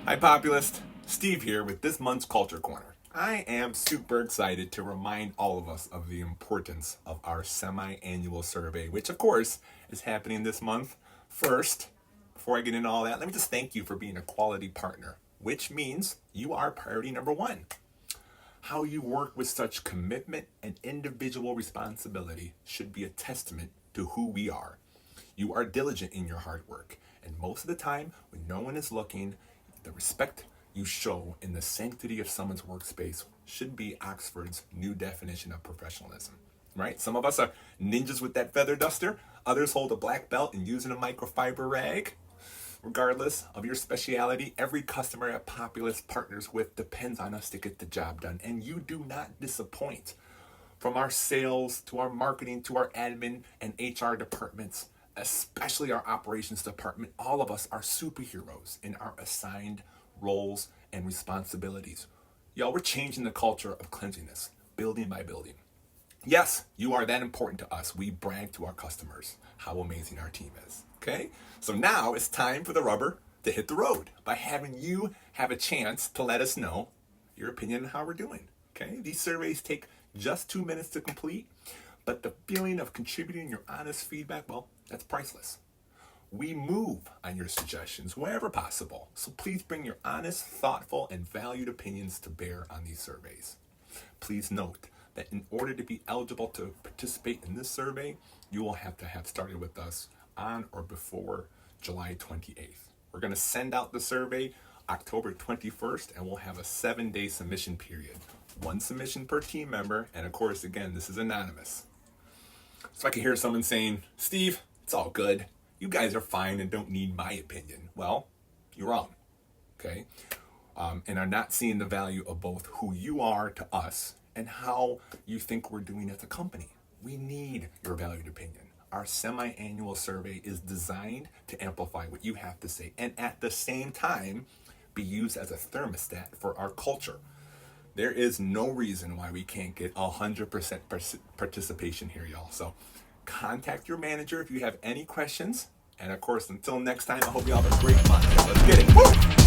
Hi Populist, Steve here with this month's Culture Corner. I am super excited to remind all of us of the importance of our semi-annual survey, which of course is happening this month. First, before I get into all that, let me just thank you for being a quality partner, which means you are priority number one. How you work with such commitment and individual responsibility should be a testament to who we are. You are diligent in your hard work, and most of the time, when no one is looking, the respect you show in the sanctity of someone's workspace should be Oxford's new definition of professionalism, right? Some of us are ninjas with that feather duster. Others hold a black belt and using a microfiber rag. Regardless of your speciality, every customer at Populist partners with depends on us to get the job done, and you do not disappoint. From our sales to our marketing to our admin and HR departments, especially our operations department, all of us are superheroes in our assigned roles and responsibilities. Y'all, we're changing the culture of cleanliness, building by building. Yes, you are that important to us. We brag to our customers how amazing our team is, okay? So now it's time for the rubber to hit the road by having you have a chance to let us know your opinion on how we're doing, okay? These surveys take just 2 minutes to complete, but the feeling of contributing your honest feedback, well, that's priceless. We move on your suggestions wherever possible, so please bring your honest, thoughtful, and valued opinions to bear on these surveys. Please note that in order to be eligible to participate in this survey, you will have to have started with us on or before July 28th. We're going to send out the survey October 21st, and we'll have a 7-day submission period. 1 submission per team member, and of course, again, this is anonymous. So I can hear someone saying, Steve, it's all good. You guys are fine and don't need my opinion. Well, you're wrong, okay? And are not seeing the value of both who you are to us and how you think we're doing as a company. We need your valued opinion. Our semi-annual survey is designed to amplify what you have to say and at the same time be used as a thermostat for our culture. There is no reason why we can't get 100% participation here, y'all. So contact your manager if you have any questions. And of course, until next time, I hope you all have a great month. Let's get it. Woo!